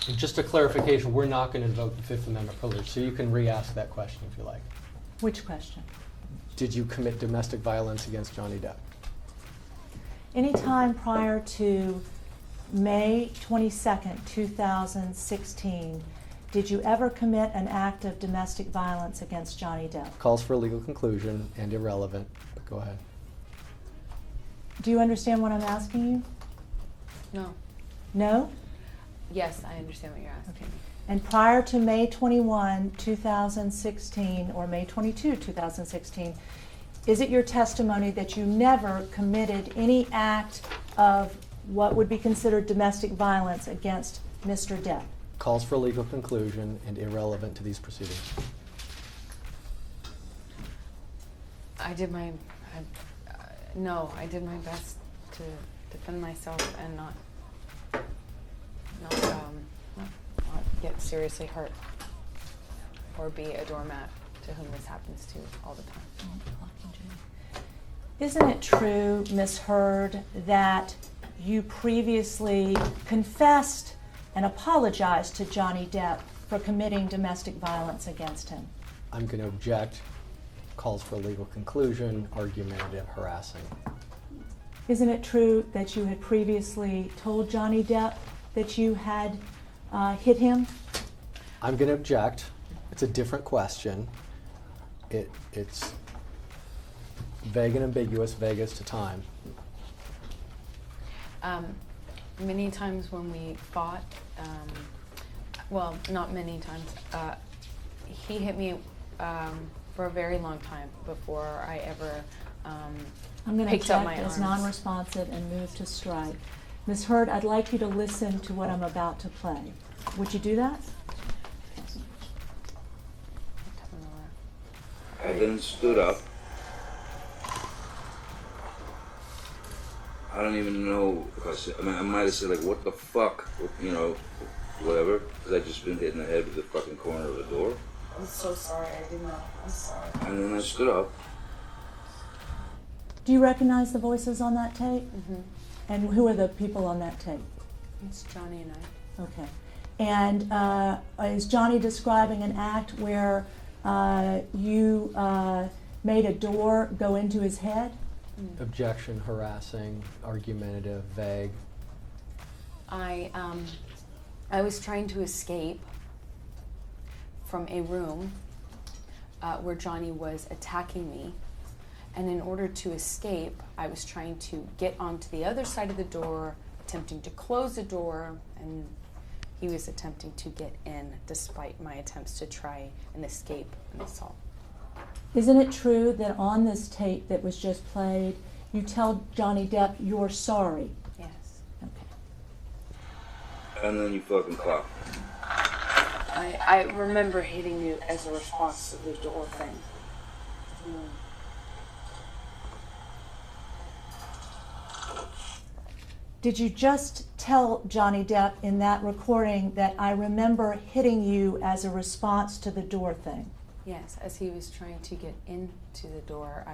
And just a clarification, we're not going to invoke the Fifth Amendment privilege, so you can re-ask that question if you like. Which question? Did you commit domestic violence against Johnny Depp? Any time prior to May 22nd, 2016, did you ever commit an act of domestic violence against Johnny Depp? Calls for a legal conclusion and irrelevant, but go ahead. Do you understand what I'm asking you? No. No? Yes, I understand what you're asking. Okay. And prior to May 21, 2016, or May 22, 2016, is it your testimony that you never committed any act of what would be considered domestic violence against Mr. Depp? Calls for a legal conclusion and irrelevant to these proceedings. No, I did my best to defend myself and not get seriously hurt or be a doormat to whom this happens to all the time. Isn't it true, Ms. Hurd, that you previously confessed and apologized to Johnny Depp for committing domestic violence against him? I'm going to object. Calls for a legal conclusion, argumentative, harassing. Isn't it true that you had previously told Johnny Depp that you had hit him? I'm going to object. It's a different question. It's vague and ambiguous, vague as to time. Many times when we fought, well, not many times, he hit me for a very long time before I ever I'm going to picked up my object as arms. non-responsive and move to strike. Ms. Hurd, I'd like you to listen to what I'm about to play. Would you do that? I then stood up. I don't even know if I said, I might have said like, what the fuck, you know, whatever, because I just been hit in the head with the fucking corner of the door. I'm so sorry, I didn't know. I'm sorry. And then I stood up. Do you recognize the voices on that tape? Mm-hmm. And who are the people on that tape? It's Johnny and I. Okay. And is Johnny describing an act where you made a door go into his head? Objection, harassing, argumentative, vague. I was trying to escape from a room where Johnny was attacking me. And in order to escape, I was trying to get onto the other side of the door, attempting to close the door, and he was attempting to get in despite my attempts to try and escape an assault. Isn't it true that on this tape that was just played, you tell Johnny Depp you're sorry? Yes. Okay. And then you fucking clapped. I remember hitting you as a response to the door thing. Did you just tell Johnny Depp in that recording that I remember hitting you as a response to the door thing? Yes, as he was trying to get into the door,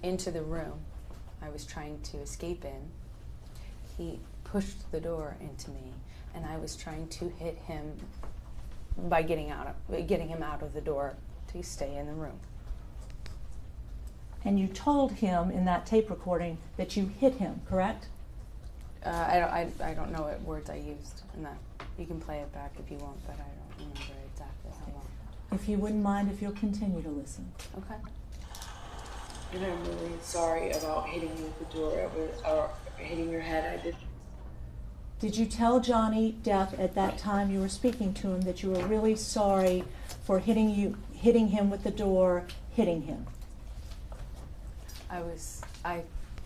into the room, I was trying to escape in. He pushed the door into me, and I was trying to hit him by getting him out of the door to stay in the room. And you told him in that tape recording that you hit him, correct? I don't know what words I used in that. You can play it back if you want, but I don't remember exactly how long. If you wouldn't mind if you'll continue to listen. Okay. And I'm really sorry about hitting you with the door or hitting your head. I did. Did you tell Johnny Depp at that time you were speaking to him that you were really sorry for hitting him with the door, hitting him? I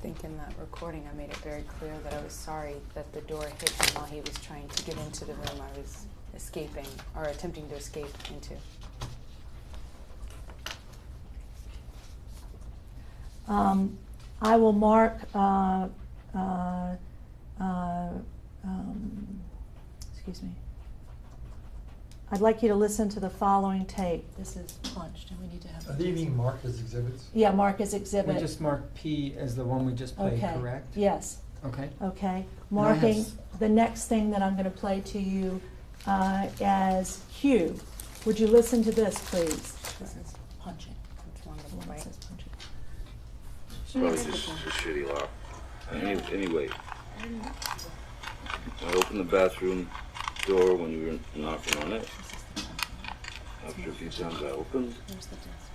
think in that recording I made it very clear that I was sorry that the door hit him while he was trying to get into the room I was escaping or attempting to escape into. I will mark, excuse me. I'd like you to listen to the following tape. This is punched and we need to have. Are they being marked as exhibits? Yeah, mark as exhibit. We just marked P as the one we just played, Okay. correct? Yes. Okay. Okay? No, Marking yes. the next thing that I'm going to play to you as cue. Would you listen to this, please? This is punching. It's one The of them, one that right? says punching. It's probably just a shitty lock. Anyway, I opened the bathroom door when you were knocking on it. After a few times I opened, Where's the desk?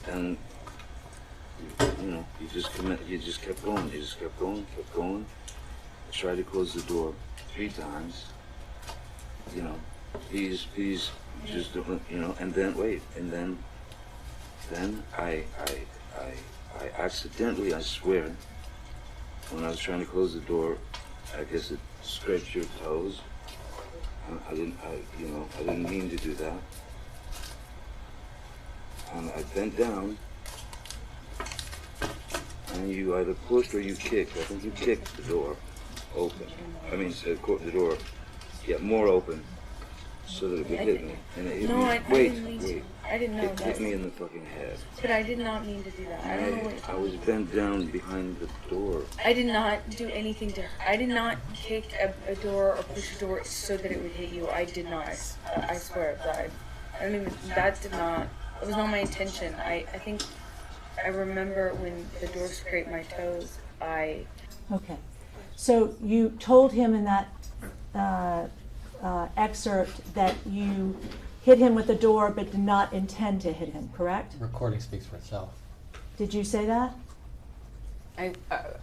and you just kept going. You just kept going. I tried to close the door 3 times. He's just doing, and then I accidentally, I swear, when I was trying to close the door, I guess it scraped your toes. I didn't mean to do that. And I bent down, and you either pushed or you kicked. I think you kicked the door open. The door, more open, so that it would hit me. And it hit No, me. I didn't mean to. I didn't know It that. hit me in the fucking head. But I did not mean to do that. I don't know what. I was bent down behind the door. I did not do anything to her. I did not kick a door or push a door so that it would hit you. I did not. I swear that I don't even. That did not. It was not my intention. I think I remember when the door scraped my toes. Okay. So you told him in that excerpt that you hit him with the door but did not intend to hit him, correct? Recording speaks for itself. Did you say that?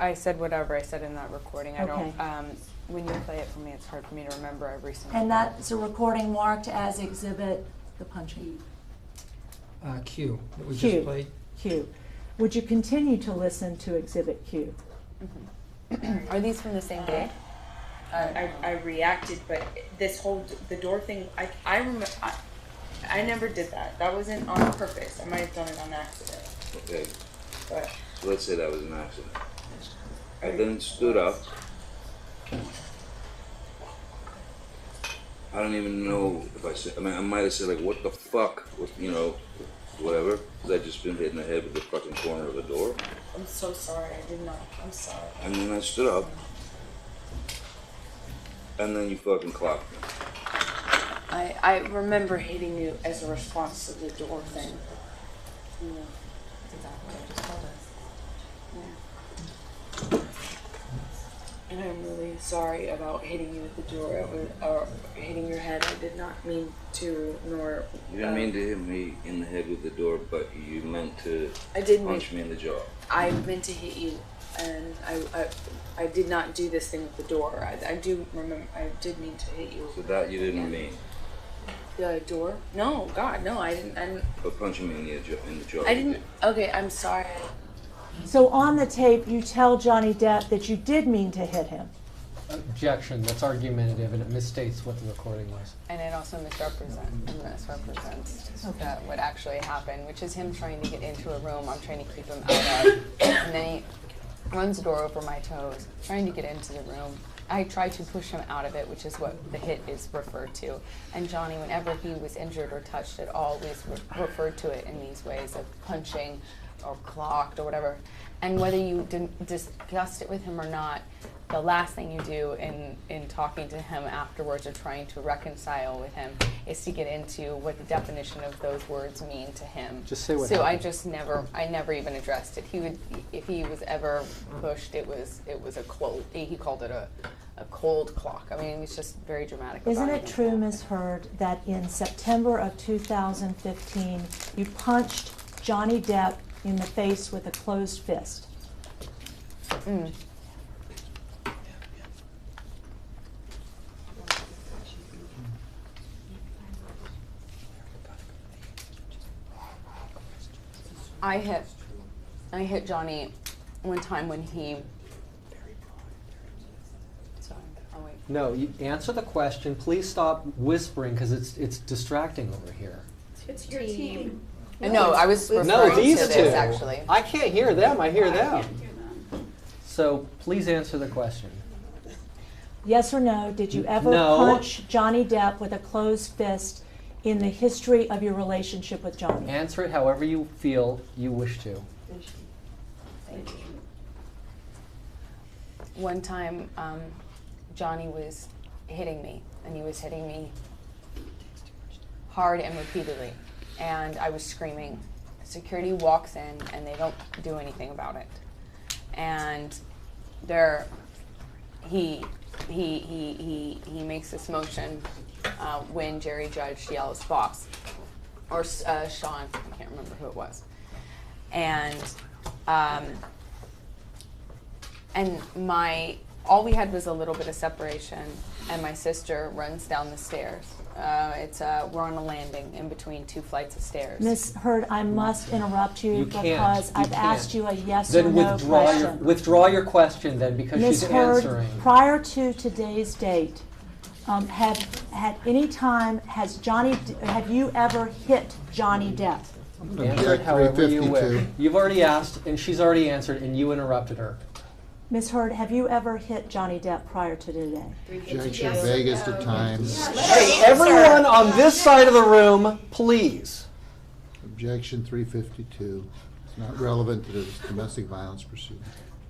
I said whatever I said in that recording. I Okay. don't. When you play it for me, it's hard for me to remember every single. And word. that's a recording marked as exhibit the punching. Q that we Q. just played. Q. Would you continue to listen to exhibit Q? Are these from the same day? I reacted, but the door thing. I remember. I never did that. That wasn't on purpose. I might have done it on accident. Okay, But so let's say that was an accident. I then stood up. I don't even know if I said. I might have said like, "What the fuck?" Whatever. Because I just been hit in the head with the fucking corner of the door. I'm so sorry. I did not. I'm sorry. And then I stood up. And then you fucking clocked me. I remember hitting you as a response to the door thing. Yeah. That's exactly what I just told us. And I'm really sorry about hitting you with the door or hitting your head. I did not mean to, nor. You didn't mean to hit me in the head with the door, but you meant to I did punch me in the jaw. I meant to hit you, and I did not do this thing with the door. I do remember. I did mean to hit you. So that you didn't mean. The door? No, God, no. I didn't. But punching me in the jaw. I you didn't. did. Okay, I'm sorry. So on the tape, you tell Johnny Depp that you did mean to hit him. Objection, that's argumentative and it misstates what the recording was. And it also misrepresents what actually happened, which is him trying to get into a room I'm trying to keep him out of. And then he runs the door over my toes, trying to get into the room. I tried to push him out of it, which is what the hit is referred to. And Johnny, whenever he was injured or touched it, always referred to it in these ways of punching or clocked or whatever. And whether you discussed it with him or not, the last thing you do in talking to him afterwards or trying to reconcile with him is to get into what the definition of those words mean to him. Just say what So happened. I never even addressed it. He would, if he was ever pushed, it was a cold. He called it a cold clock. I mean, it was just very dramatic. Isn't about it true, Ms. Hurd, that in September of 2015, you punched Johnny Depp in the face with a closed fist? Mm. I hit Johnny one time when he. Sorry, I'll wait. No, you answer the question. Please stop whispering because it's distracting over here. It's your team. No, I was referring No, to these this two. actually. I can't hear them. I hear them. So please answer the question. Yes or no, did you ever No. punch Johnny Depp with a closed fist in the history of your relationship with Johnny? Answer it however you feel you wish to. one time Johnny was hitting me, and he was hitting me hard and repeatedly, and I was screaming. Security walks in, and they don't do anything about it. And he makes this motion when Jerry Judge yells "boss," or Sean, I can't remember who it was, and all we had was a little bit of separation, and my sister runs down the stairs. We're on a landing in between 2 flights of stairs. Ms. Hurd, I must interrupt you, You can't. because I've can't. asked you a yes Then or no withdraw your question. question then, because Ms. she's Hurd, answering. prior to today's date, have you ever hit Johnny Depp? Answer it however you wish. 352. You've already asked, and she's already answered, and you interrupted her. Ms. Hurd, have you ever hit Johnny Depp prior to today? Objection, Vegas to time. Hey, everyone on this side of the room, please. Objection 352. It's not relevant to the domestic violence proceeding.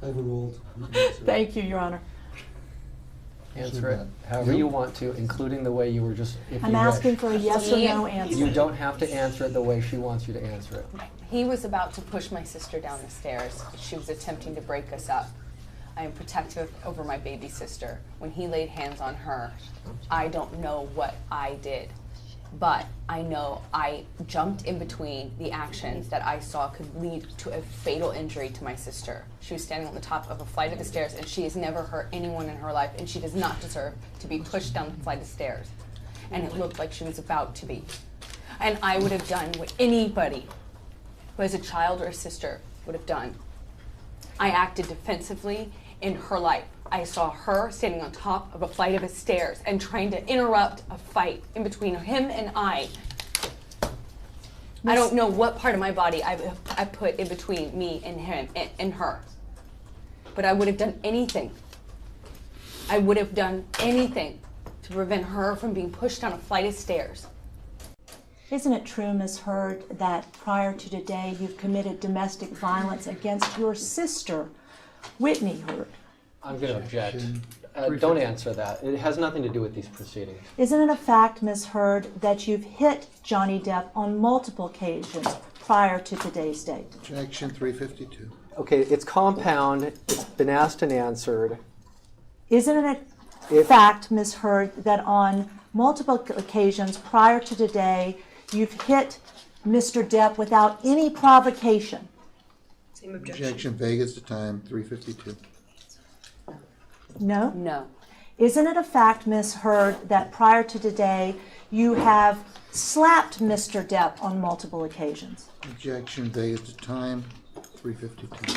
Overruled. Thank you, Your Honor. Answer it however you want to, including the way you were just, if you I'm wish. asking for a yes or no answer. You don't have to answer it the way she wants you to answer it. He was about to push my sister down the stairs. She was attempting to break us up. I am protective over my baby sister. When he laid hands on her, I don't know what I did, but I know I jumped in between the actions that I saw could lead to a fatal injury to my sister. She was standing on the top of a flight of stairs, and she has never hurt anyone in her life, and she does not deserve to be pushed down the flight of stairs. And it looked like she was about to be. And I would have done what anybody who has a child or a sister would have done. I acted defensively in her life. I saw her standing on top of a flight of stairs and trying to interrupt a fight in between him and I. I don't know what part of my body I put in between me and him and her. But I would have done anything. I would have done anything to prevent her from being pushed down a flight of stairs. Isn't it true, Ms. Hurd, that prior to today you've committed domestic violence against your sister, Whitney Hurd? I'm going to object. Objection. Don't answer that. It has nothing to do with these proceedings. Isn't it a fact, Ms. Hurd, that you've hit Johnny Depp on multiple occasions prior to today's date? Objection 352. Okay, it's compound. It's been asked and answered. Isn't it a fact, Ms. Hurd, that on multiple occasions prior to today you've hit Mr. Depp without any provocation? Same objection. Objection, Vegas to time. 352. No? No. Isn't it a fact, Ms. Hurd, that prior to today you have slapped Mr. Depp on multiple occasions? Objection, Vegas to time. 352.